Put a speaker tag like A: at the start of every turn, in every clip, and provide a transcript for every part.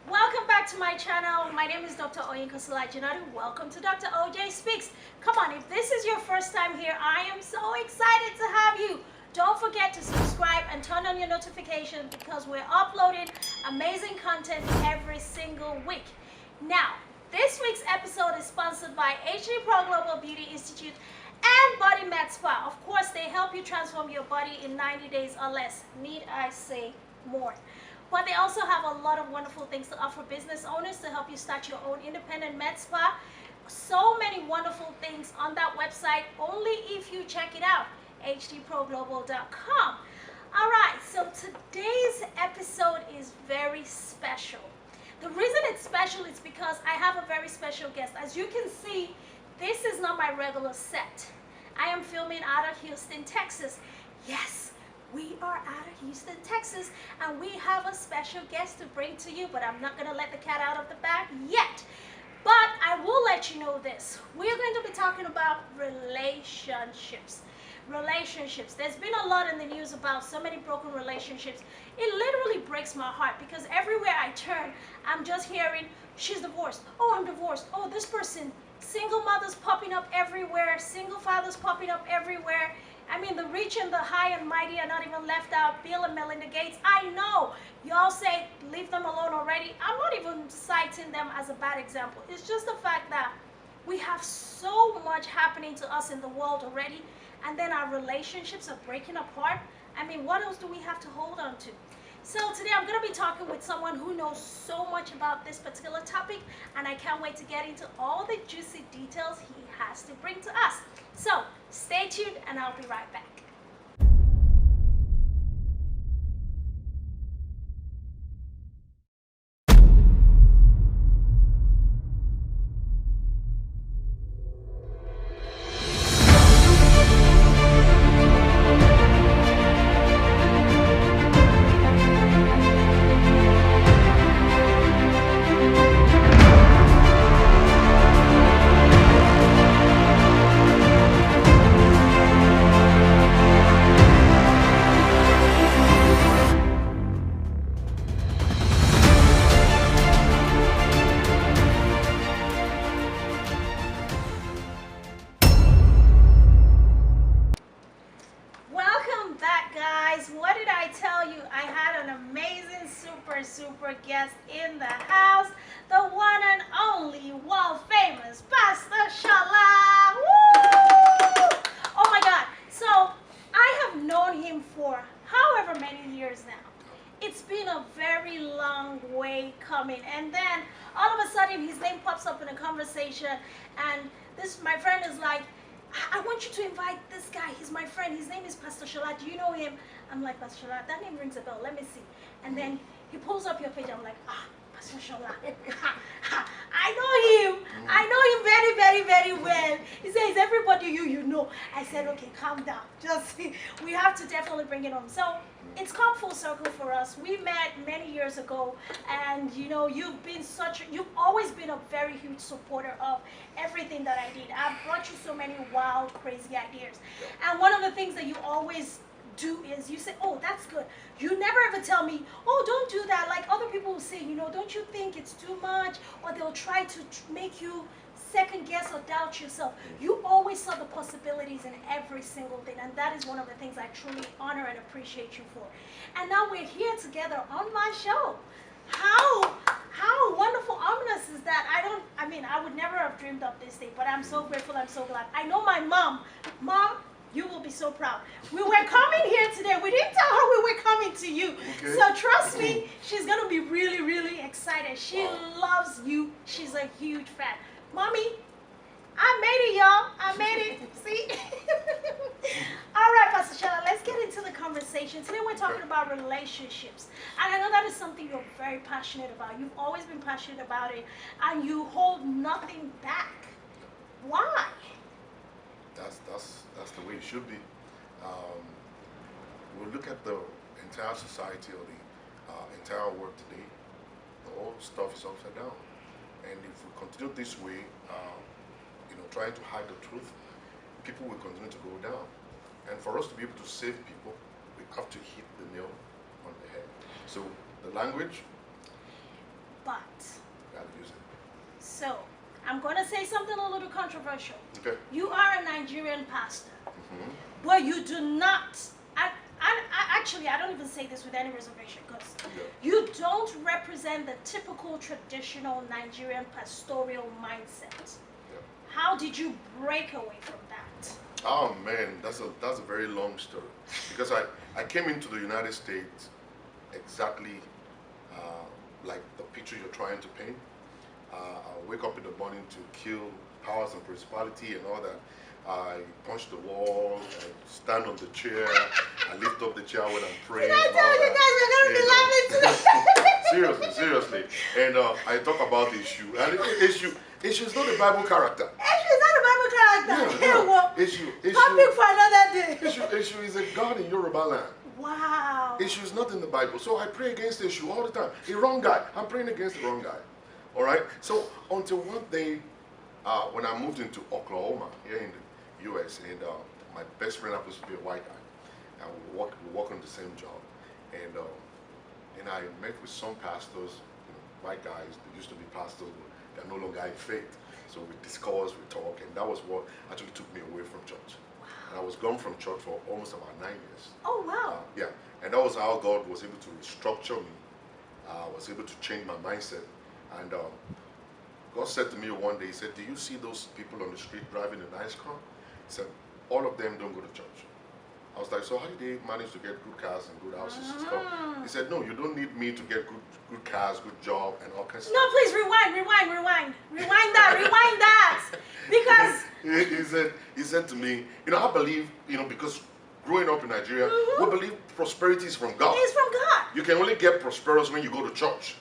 A: Welcome back to my channel. My name is Dr. Oyinka Solajinadu. Welcome to Dr. OJ Speaks. Come on, if this is your first time here, I am so excited to have you. Don't forget to subscribe and turn on your notifications because we're uploading amazing content every single week. Now, this week's episode is sponsored by HD Pro Global Beauty Institute and Body Med Spa. Of course, they help you transform your body in 90 days or less. Need I say more? But they also have a lot of wonderful things to offer business owners to help you start your own independent med spa. So many wonderful things on that website, only if you check it out, hdproglobal.com. All right, so today's episode is very special. The reason it's special is because I have a very special guest. As you can see, this is not my regular set. I am filming out of Houston, Texas. Yes, we are out of Houston, Texas, and we have a special guest to bring to you, but I'm not going to let the cat out of the bag yet. But I will let you know this. We're going to be talking about relationships. Relationships. There's been a lot in the news about so many broken relationships. It literally breaks my heart because everywhere I turn, I'm just hearing, she's divorced. Oh, I'm divorced. Oh, this person. Single mothers popping up everywhere. Single fathers popping up everywhere. I mean, the rich and the high and mighty are not even left out. Bill and Melinda Gates. I know. Y'all say, leave them alone already. I'm not even citing them as a bad example. It's just the fact that we have so much happening to us in the world already, and then our relationships are breaking apart. I mean, what else do we have to hold on to? So today I'm going to be talking with someone who knows so much about this particular topic, and I can't wait to get into all the juicy details he has to bring to us. So stay tuned and I'll be right back. Welcome back, guys. What did I tell you? I had an amazing super guest in the house, the one and only world famous Pastor Shola. Woo! Oh my God. So I have known him for however many years now. It's been a very long way coming, and then all of a sudden his name pops up in a conversation, and this my friend is like, I want you to invite this guy. He's my friend. His name is Pastor Shola. Do you know him? I'm like, Pastor Shola, that name rings a bell. Let me see. And then he pulls up your page. I'm like, Pastor Shola. I know him. I know him very well. He says, everybody you know. I said, okay, calm down. Just, we have to definitely bring it on. So it's come full circle for us. We met many years ago, and you know, you've always been a very huge supporter of everything that I did. I've brought you so many wild, crazy ideas. And one of the things that you always do is you say, oh, that's good. You never ever tell me, oh, don't do that. Like other people will say, you know, don't you think it's too much? Or they'll try to make you second guess or doubt yourself. You always saw the possibilities in every single thing, and that is one of the things I truly honor and appreciate you for. And now we're here together on my show. How wonderful, ominous is that? I would never have dreamed of this day, but I'm so grateful, I'm so glad. I know my mom, you will be so proud. We were coming here today. We didn't tell her we were coming to you. Okay. So trust me, she's going to be really, really excited. She loves you. She's a huge fan. Mommy, I made it, y'all. I made it. See? All right, Pastor Shola, let's get into the conversation. Today we're talking about relationships. And I know that is something you're very passionate about. You've always been passionate about it. And you hold nothing back. Why?
B: That's the way it should be. We look at the entire society or the entire world today. The whole stuff is upside down. And if we continue this way, trying to hide the truth, people will continue to go down. And for us to be able to save people, we have to hit the nail on the head. So the language,
A: but.
B: Gotta use it.
A: So, I'm going to say something a little controversial.
B: Okay.
A: You are a Nigerian pastor,
B: Mm-hmm.
A: but you do not. Actually, I don't even say this with any reservation because you don't represent the typical traditional Nigerian pastoral mindset.
B: Yeah.
A: How did you break away from that?
B: Oh man, that's a very long story. Because I came into the United States exactly like the picture you're trying to paint. I wake up in the morning to kill powers and principality and all that. I punch the wall, I stand on the chair, I lift up the chair when I'm praying.
A: Did I tell you guys we're going to be laughing today?
B: Seriously. And I talk about issue. And issue is not a Bible character.
A: Issue is not a Bible character.
B: Yeah,
A: Well,
B: issue
A: topic for another day.
B: issue is a God in Yoruba land.
A: Wow.
B: Issue is not in the Bible. So I pray against the issue all the time. The wrong guy. I'm praying against the wrong guy. All right? So until one day, when I moved into Oklahoma, here in the U.S., and my best friend happens to be a white guy, and we work on the same job, and I met with some pastors, white guys that used to be pastors, but they're no longer in faith. So we discussed, we talked, and that was what actually took me away from church.
A: Wow.
B: And I was gone from church for almost about 9 years.
A: Oh, wow.
B: Yeah, and that was how God was able to restructure me. Was able to change my mindset, and God said to me one day, He said, "Do you see those people on the street driving a nice car?" He said, "All of them don't go to church." I was like, "So how did they manage to get good cars and good houses and stuff?" He said, "No, you don't need me to get good cars, good job, and all kinds of
A: No,
B: stuff."
A: please rewind that, because
B: He said to me, I believe, because growing up in Nigeria, we believe prosperity is from God.
A: it's from God.
B: You can only get prosperous when you go to church.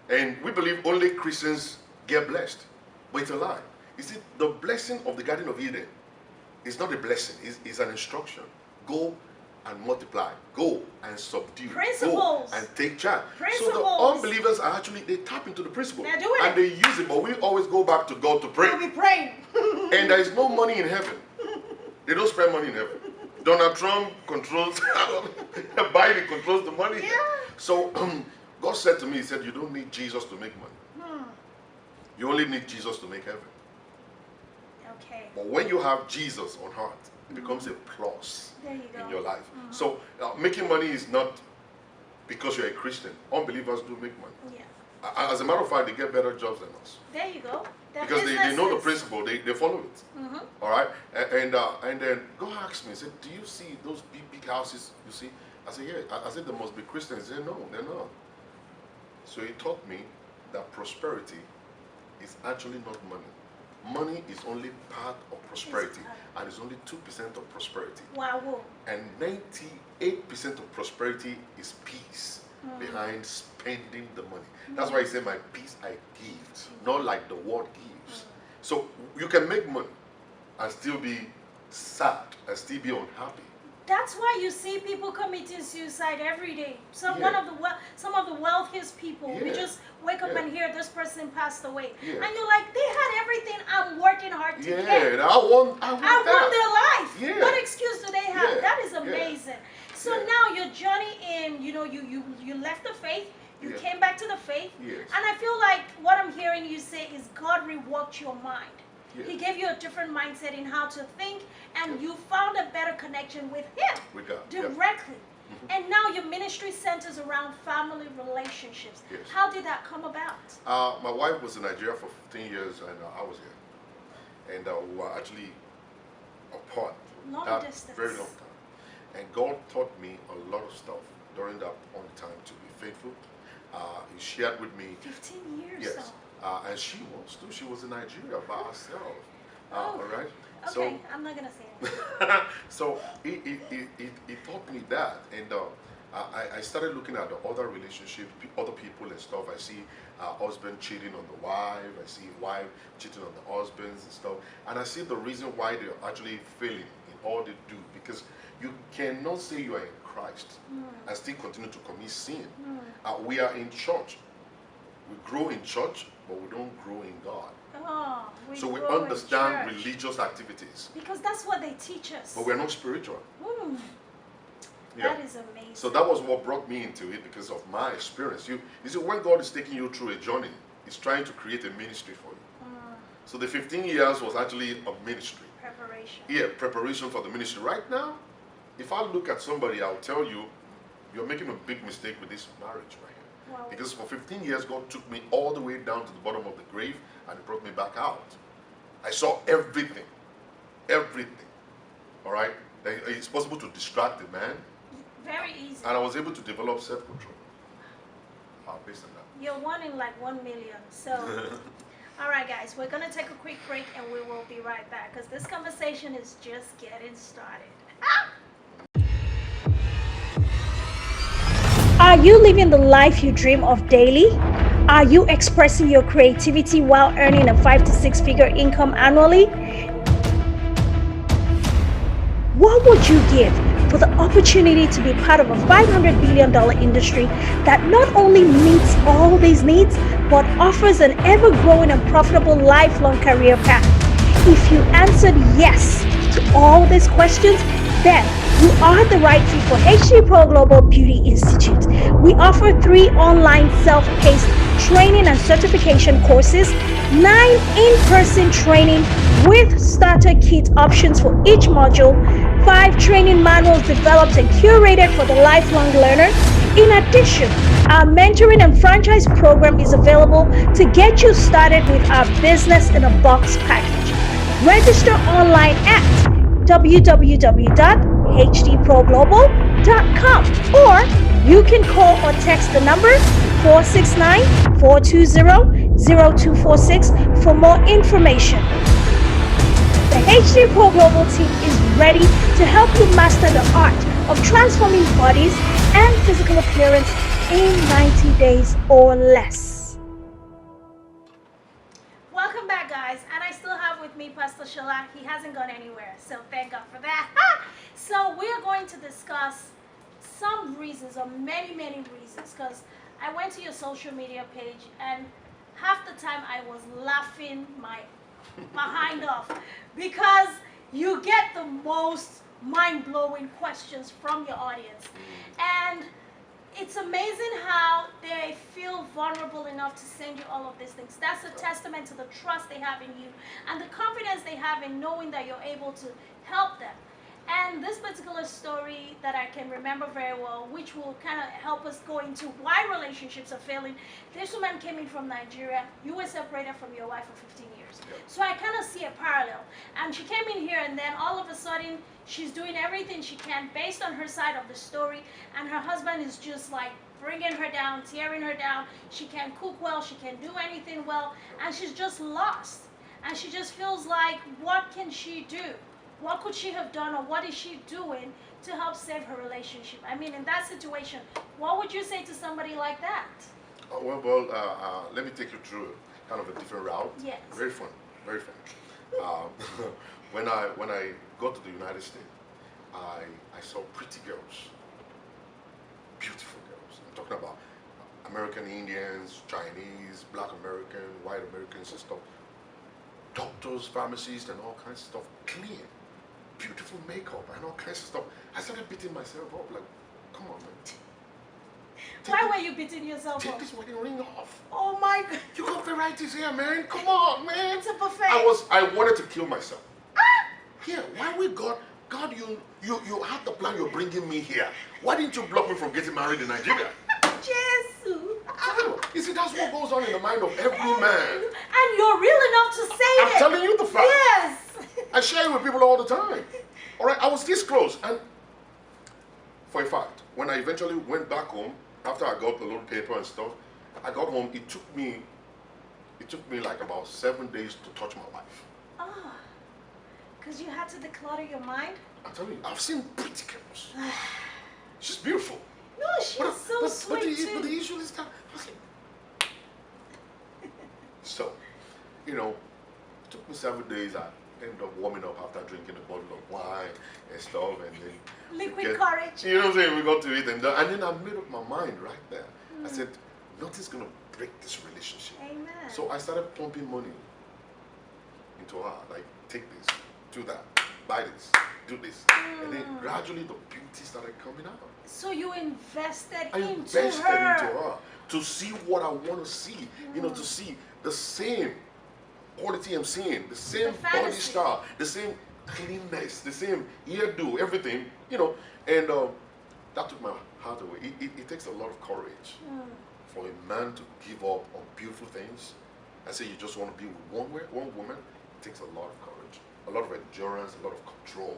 B: And we believe only Christians get blessed. But it's a lie. You see, the blessing of the Garden of Eden is not a blessing, it's an instruction. Go and multiply. Go and subdue.
A: Principles.
B: Go and take charge.
A: Principles.
B: So the unbelievers are actually, they tap into the principle.
A: They're doing
B: and they use it, but we always go back to God to pray.
A: We'll be praying.
B: And there is no money in heaven. They don't spend money in heaven. Donald Trump controls, Biden controls the money.
A: Yeah.
B: So God said to me, He said, "You don't need Jesus to make money. You only need Jesus to make heaven."
A: Okay.
B: But when you have Jesus on heart, it becomes a plus
A: There you go.
B: in your life. So making money is not because you're a Christian. Unbelievers do make money.
A: Yeah.
B: As a matter of fact, they get better jobs than us.
A: There you go.
B: Because they know the principle, they follow it. All right? And then God asked me, He said, "Do you see those big houses you see?" I said, "Yeah." I said, "There must be Christians." He said, "No, they're not." So He taught me that prosperity is actually not money. Money is only part of prosperity, and it's only 2% of prosperity.
A: Wow.
B: And 98% of prosperity is peace behind spending the money. That's why He said, "My peace I give," not like the world gives. So you can make money and still be sad and still be unhappy.
A: That's why you see people committing suicide every day. Some of the wealthiest people, we
B: Yeah.
A: just wake up
B: Yeah.
A: and hear this person passed away,
B: Yeah.
A: and you're like, they had everything I'm working hard to
B: Yeah,
A: get.
B: I want
A: I want
B: that.
A: their life.
B: Yeah.
A: What excuse do they have?
B: Yeah.
A: That is
B: Yeah.
A: amazing. So
B: Yeah.
A: now your journey in, you left the faith, you
B: Yeah.
A: came back to the faith,
B: Yes.
A: and I feel like what I'm hearing you say is God reworked your mind.
B: Yes.
A: He gave you a different mindset in how to think, and
B: Yes.
A: you found a better connection with Him
B: With God. Yeah.
A: directly. And now your ministry centers around family relationships.
B: Yes.
A: How did that come about?
B: My wife was in Nigeria for 15 years, and I was here. And we were actually apart.
A: Long
B: that
A: distance.
B: Very long time. And God taught me a lot of stuff during that point in time to be faithful. He shared with me.
A: 15 years.
B: Yes.
A: So.
B: And she was too. She was in Nigeria by herself.
A: Oh,
B: all right.
A: Okay, I'm not gonna say it.
B: So he taught me that, and I started looking at the other relationships, other people and stuff. I see husband cheating on the wife. I see wife cheating on the husbands and stuff. And I see the reason why they're actually failing in all they do, because you cannot say you are in Christ and still continue to commit sin. We are in church. We grow in church, but we don't grow in God.
A: Oh,
B: So we
A: grow in
B: understand
A: church.
B: religious activities,
A: Because that's what they teach us.
B: but we're not spiritual.
A: That is amazing.
B: So that was what brought me into it because of my experience. You see, when God is taking you through a journey, He's trying to create a ministry for you. So the 15 years was actually a ministry.
A: Preparation.
B: Yeah, preparation for the ministry. Right now, if I look at somebody, I'll tell you, you're making a big mistake with this marriage right here.
A: Wow.
B: Because for 15 years, God took me all the way down to the bottom of the grave and He brought me back out. I saw everything. Everything. All right? It's possible to distract the man.
A: Very easy.
B: And I was able to develop self-control based on that.
A: You're one in like 1 million. So, all right, guys, we're going to take a quick break and we will be right back because this conversation is just getting started. Are you living the life you dream of daily? Are you expressing your creativity while earning a 5 to 6 figure income annually? What would you give for the opportunity to be part of a $500 billion industry that not only meets all these needs, but offers an ever-growing and profitable lifelong career path? If you answered yes to all these questions, then you are the right fit for HD Pro Global Beauty Institute. We offer 3 online self-paced training and certification courses, 9 in-person training with starter kit options for each module, 5 training manuals developed and curated for the lifelong learner. In addition, our mentoring and franchise program is available to get you started with our business in a box package. Register online at www.hdproglobal.com or you can call or text the number 469-420-0246 for more information. The HD Pro Global team is ready to help you master the art of transforming bodies and physical appearance in 90 days or less. Welcome back, guys, and I still have with me Pastor Shola. He hasn't gone anywhere, so thank God for that. So we are going to discuss some reasons, or many reasons, because I went to your social media page and half the time I was laughing my behind off because you get the most mind-blowing questions from your audience, and it's amazing how they feel vulnerable enough to send you all of these things. That's a testament to the trust they have in you and the confidence they have in knowing that you're able to help them. And this particular story that I can remember very well, which will kind of help us go into why relationships are failing. This woman came in from Nigeria. You were separated from your wife for 15 years. So I kind of see a parallel. And she came in here and then all of a sudden she's doing everything she can based on her side of the story. And her husband is just like bringing her down, tearing her down. She can't cook well. She can't do anything well. And she's just lost. And she just feels like, what can she do? What could she have done, or what is she doing to help save her relationship? I mean, in that situation, what would you say to somebody like that?
B: Let me take you through kind of a different route.
A: Yes.
B: Very fun, very fun. When I got to the United States, I saw pretty girls, beautiful girls. I'm talking about American Indians, Chinese, Black American, white Americans and stuff. Doctors, pharmacists, and all kinds of stuff. Clean. Beautiful makeup and all kinds of stuff. I started beating myself up like, come on, man.
A: Why were you beating yourself
B: Take
A: up?
B: this wedding ring off.
A: Oh my God.
B: You got the right is here, man. Come on, man.
A: It's a buffet.
B: I wanted to kill myself. Here, why we God, you had the plan. You're bringing me here. Why didn't you block me from getting married in Nigeria?
A: Jesus.
B: You see, that's what goes on in the mind of every man.
A: And you're real enough to say it.
B: I'm telling you the fact.
A: Yes.
B: I share it with people all the time. All right, I was this close, and for a fact, when I eventually went back home after I got the little paper and stuff, I got home. It took me like about 7 days to touch my wife.
A: Oh, because you had to declutter your mind.
B: I'm telling you, I've seen pretty girls. She's beautiful.
A: No, she's so sweet too.
B: But the issue is that I was like, so, you know, it took me 7 days. I ended up warming up after drinking a bottle of wine and stuff, and then
A: liquid courage.
B: You know what I'm saying? We got to it, and then I made up my mind right there. I said, nothing's gonna break this relationship.
A: Amen.
B: So I started pumping money into her, like, take this, do that, buy this, do this. And then gradually the beauty started coming out.
A: So you invested
B: I
A: into
B: invested
A: her.
B: into her to see what I want to see. You know, to see the same quality I'm seeing, the same body
A: fantasy.
B: style, the same cleanness, the same hairdo, everything. You know, and that took my heart away. It takes a lot of courage for a man to give up on beautiful things and say you just want to be with one woman. It takes a lot of courage, a lot of endurance, a lot of control.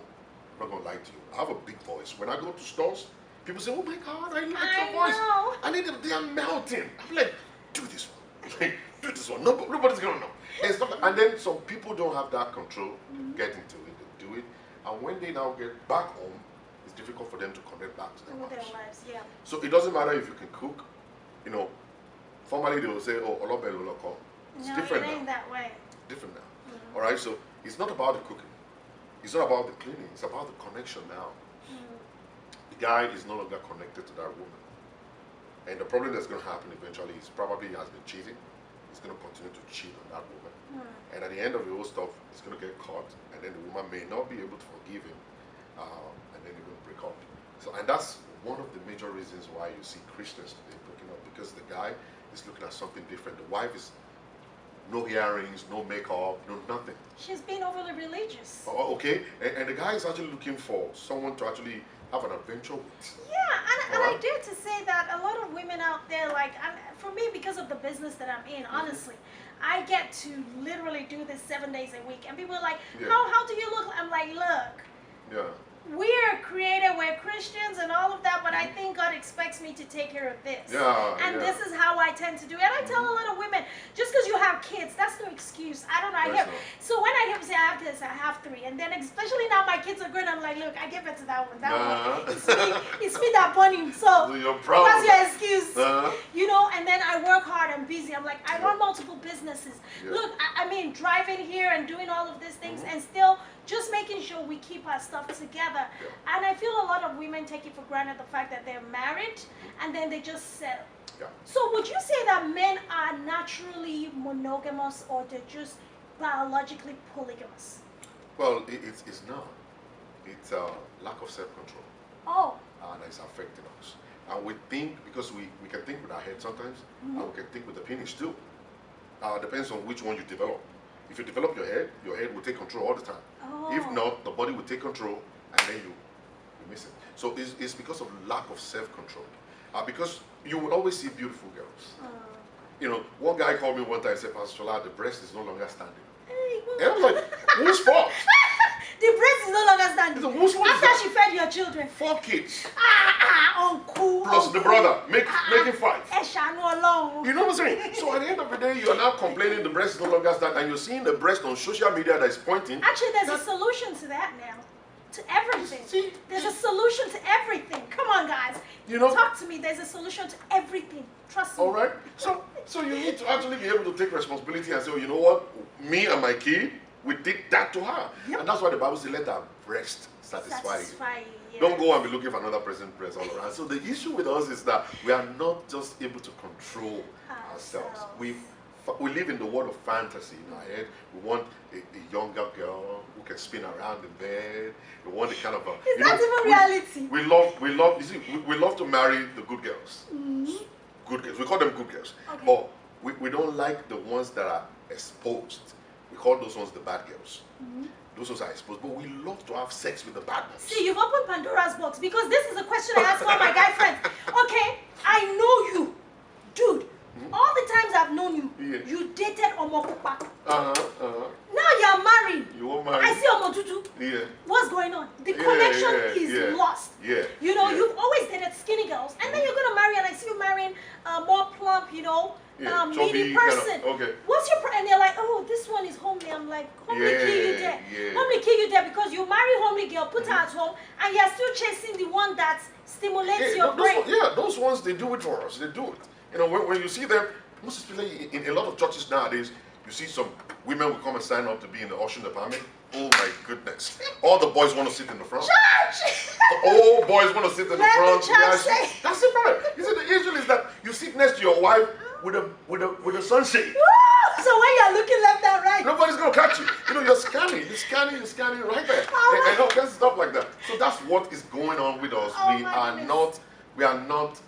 B: I'm not gonna lie to you. I have a big voice. When I go to stores, people say, "Oh my God, I like your voice."
A: Know.
B: I need them. They are melting. I'm like, "Do this one. Do this one. Nobody's gonna know." And, stuff like, and then some people don't have that control. Get into it. They do it, and when they now get back home, it's difficult for them to connect back to their
A: With their
B: wives.
A: lives, yeah.
B: So it doesn't matter if you can cook. You know, formerly they will say, "Oh, Olobe Loloko." It's
A: No,
B: different
A: it ain't
B: now.
A: that way.
B: Different now. All right. So it's not about the cooking. It's not about the cleaning. It's about the connection now. The guy is no longer connected to that woman. And the problem that's going to happen eventually is probably he has been cheating. He's going to continue to cheat on that woman. And at the end of the whole stuff, he's going to get caught. And then the woman may not be able to forgive him. And then they're going to break up. So, and that's one of the major reasons why you see Christians today breaking up. Because the guy is looking at something different. The wife is no earrings, no makeup, no nothing.
A: She's being overly religious.
B: Oh, okay. And the guy is actually looking for someone to actually have an adventure with.
A: Yeah, and I dare to say that a lot of women out there, like, for me, because of the business that I'm in, honestly, I get to literally do this 7 days a week. And people are like, how do you look? I'm like, look.
B: Yeah.
A: We're created, we're Christians and all of that, but I think God expects me to take care of this. And this is how I tend to do it. And I tell a lot of women, just because you have kids, that's no excuse. I don't know. So when I hear them say, I have this, I have three, and then especially now my kids are grown, I'm like, look, I give it to that one. That one. It's me that bunny. So what's your excuse? You know, and then I work hard, I'm busy. I'm like, I run multiple businesses. Look, I mean, driving here and doing all of these things and still just making sure we keep our stuff together. And I feel a lot of women take it for granted the fact that they're married and then they just settle. So would you say that men are naturally monogamous or they're just biologically polygamous?
B: Well, it's not. It's a lack of self-control.
A: Oh.
B: And it's affecting us. And we think, because we can think with our head sometimes, and we can think with the penis too. Depends on which one you develop. If you develop your head will take control all the time. If not, the body will take control and then you miss it. So it's because of lack of self-control. Because you will always see beautiful girls. You know, one guy called me one time and said, "Pastor Shola, the breast is no longer standing." And I was like, whose fault?
A: The breast is no longer standing.
B: Whose fault?
A: After she fed your children.
B: 4 kids.
A: Uncle.
B: Plus the brother, making 5. You know what I'm saying? So at the end of the day, you are now complaining the breast is no longer standing, and you're seeing the breast on social media that is pointing.
A: Actually, there's a solution to that now. To everything. See? There's a solution to everything. Come on, guys.
B: You know,
A: talk to me. There's a solution to everything. Trust me.
B: All right. So you need to actually be able to take responsibility and say, oh, you know what? Me and my kid, we did that to her. And that's why the Bible says, let our breast satisfy you. Don't go and be looking for another person's breast all around. So the issue with us is that we are not just able to control ourselves. We live in the world of fantasy in our head. We want a younger girl who can spin around in bed. We want a kind of
A: it's not even reality.
B: We love. You see, we love to marry the good girls. Good girls. We call them good girls. But we don't like the ones that are exposed. We call those ones the bad girls. Those ones are exposed. But we love to have sex with the bad ones.
A: See, you've opened Pandora's box because this is a question I ask all my guy friends. Okay, I know you, dude. All the times I've known you, you dated Omokupa. Now you're married.
B: You are married.
A: I see Omotutu. What's going on? The connection is lost. You know, you've always dated skinny girls, and then you're gonna marry, and I see you marrying a more plump, you know, meaty person.
B: Kind of,
A: What's your and they're like, oh, this one is homely. I'm like, homely kill you there. Homely kill you there because you marry homely girl, put her at home, and you're still chasing the one that stimulates your brain.
B: Those ones, they do it for us. They do it. You know, when you see them, most especially in a lot of churches nowadays, you see some women will come and sign up to be in the ushering department. Oh my goodness. All the boys want to sit in the front.
A: Church!
B: All boys want to sit in the front.
A: That's
B: it, right? You see, the issue is that you sit next to your wife with a sunshade.
A: So when you're looking left and right,
B: nobody's going to catch you. You know, you're you're scanning right there.
A: Oh
B: And all that stuff like that. So that's what is going on with us.
A: Oh
B: we
A: my
B: are
A: goodness.
B: not, we are not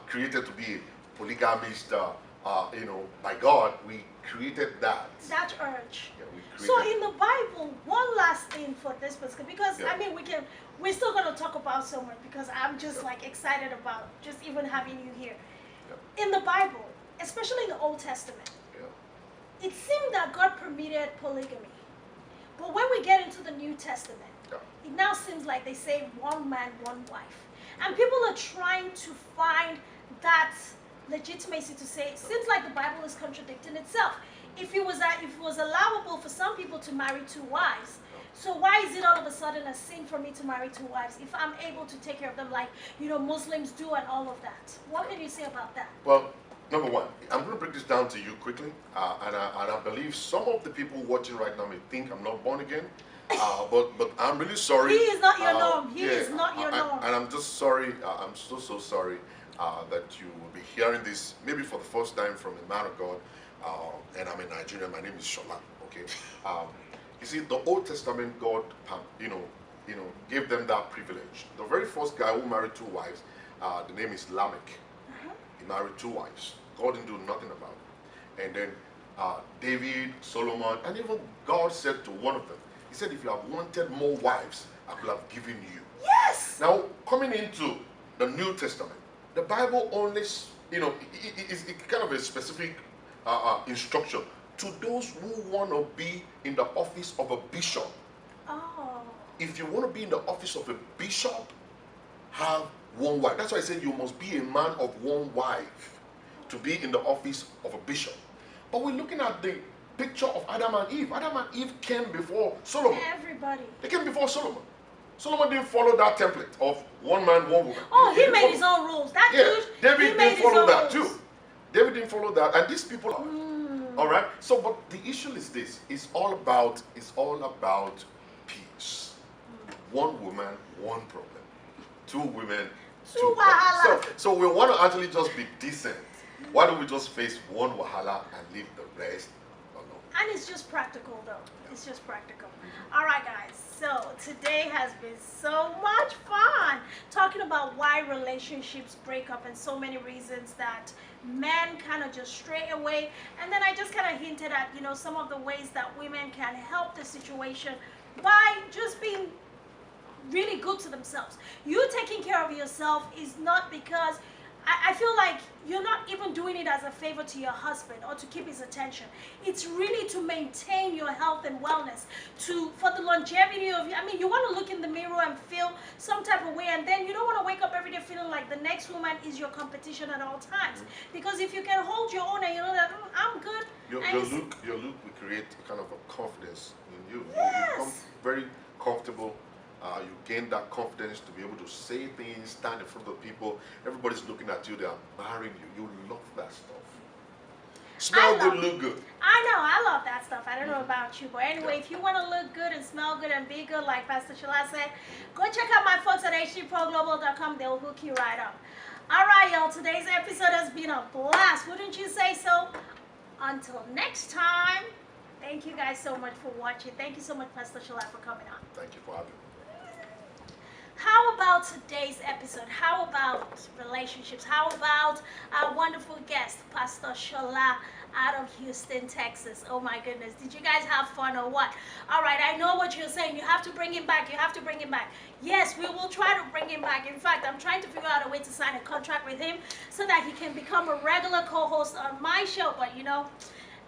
B: created to be polygamist. By God, we created that.
A: that urge.
B: Yeah, we
A: So
B: created.
A: in the Bible, one last thing for this because
B: Yeah.
A: I mean we're still gonna talk about so much because I'm just
B: Yeah.
A: like excited about just even having you here.
B: Yeah.
A: In the Bible, especially in the Old Testament,
B: Yeah.
A: it seemed that God permitted polygamy. But when we get into the New Testament,
B: Yeah.
A: it now seems like they say one man, one wife. And people are trying to find that legitimacy to say, it seems like the Bible is contradicting itself. If it was allowable for some people to marry two wives, so why is it all of a sudden a sin for me to marry two wives if I'm able to take care of them like, Muslims do and all of that? What can you say about that?
B: Well, number one, I'm going to break this down to you quickly, and I believe some of the people watching right now may think I'm not born again, but I'm really sorry.
A: He is not your norm. He
B: yeah,
A: is not your norm.
B: And I'm just sorry. I'm so sorry that you will be hearing this maybe for the first time from a man of God. And I'm a Nigerian. My name is Shola. Okay. You see, the Old Testament, God, gave them that privilege. The very first guy who married two wives, the name is Lamech. He married two wives. God didn't do nothing about it. And then David, Solomon, and even God said to one of them, He said, if you have wanted more wives, I could have given you.
A: Yes!
B: Now, coming into the New Testament, the Bible only, it's kind of a specific instruction to those who want to be in the office of a bishop.
A: Oh.
B: If you want to be in the office of a bishop, have one wife. That's why I said you must be a man of one wife to be in the office of a bishop. But we're looking at the picture of Adam and Eve. Adam and Eve came before Solomon.
A: Everybody.
B: They came before Solomon. Solomon didn't follow that template of one man, one woman.
A: Oh, he
B: didn't
A: made
B: follow-
A: his own rules. That
B: Yeah,
A: dude,
B: David
A: he made
B: didn't
A: his
B: follow
A: own
B: that
A: rules.
B: too. David didn't follow that, and these people are.
A: Mm.
B: All right. So, but the issue is this: it's all about peace. One woman, one problem. Two women, two
A: wahala.
B: problems. So we want to actually just be decent. Why don't we just face one wahala and leave the rest alone?
A: And it's just practical, though. It's just practical. All right, guys. So today has been so much fun talking about why relationships break up and so many reasons that men kind of just stray away. And then I just kind of hinted at, some of the ways that women can help the situation by just being really good to themselves. You taking care of yourself is not because I feel like you're not even doing it as a favor to your husband or to keep his attention. It's really to maintain your health and wellness, for the longevity of you. I mean, you want to look in the mirror and feel some type of way, and then you don't want to wake up every day feeling like the next woman is your competition at all times. Because if you can hold your own and you know that I'm good.
B: Your look will create a kind of a confidence in you.
A: Yes.
B: You become very comfortable. You gain that confidence to be able to say things, stand in front of people. Everybody's looking at you. They're admiring you. You love that stuff. Smell good, look good.
A: I know. I love that stuff. I don't know about you. But anyway, if you want to look good and smell good and be good, like Pastor Shola said, go check out my folks at hdproglobal.com. They'll hook you right up. All right, y'all. Today's episode has been a blast. Wouldn't you say so? Until next time, thank you guys so much for watching. Thank you so much, Pastor Shola, for coming on.
B: Thank you for having me.
A: How about today's episode? How about relationships? How about our wonderful guest, Pastor Shola, out of Houston, Texas? Oh my goodness. Did you guys have fun or what? All right, I know what you're saying. You have to bring him back. You have to bring him back. Yes, we will try to bring him back. In fact, I'm trying to figure out a way to sign a contract with him so that he can become a regular co-host on my show. But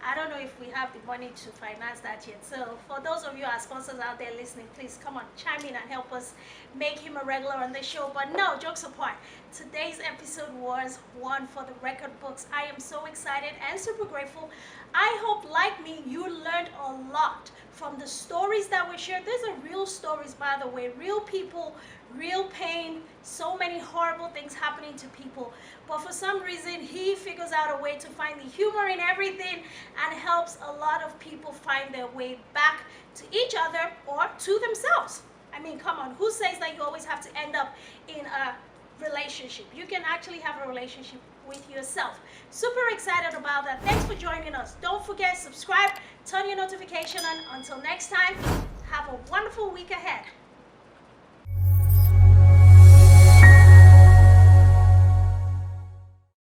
A: I don't know if we have the money to finance that yet. So for those of you, our sponsors out there listening, please come on, chime in and help us make him a regular on the show. But no, jokes apart, today's episode was one for the record books. I am so excited and super grateful. I hope, like me, you learned a lot from the stories that were shared. These are real stories, by the way, real people, real pain, so many horrible things happening to people. But for some reason, he figures out a way to find the humor in everything and helps a lot of people find their way back to each other or to themselves. I mean, come on, who says that you always have to end up in a relationship? You can actually have a relationship with yourself. Super excited about that. Thanks for joining us. Don't forget, subscribe, turn your notification on. Until next time, have a wonderful week ahead.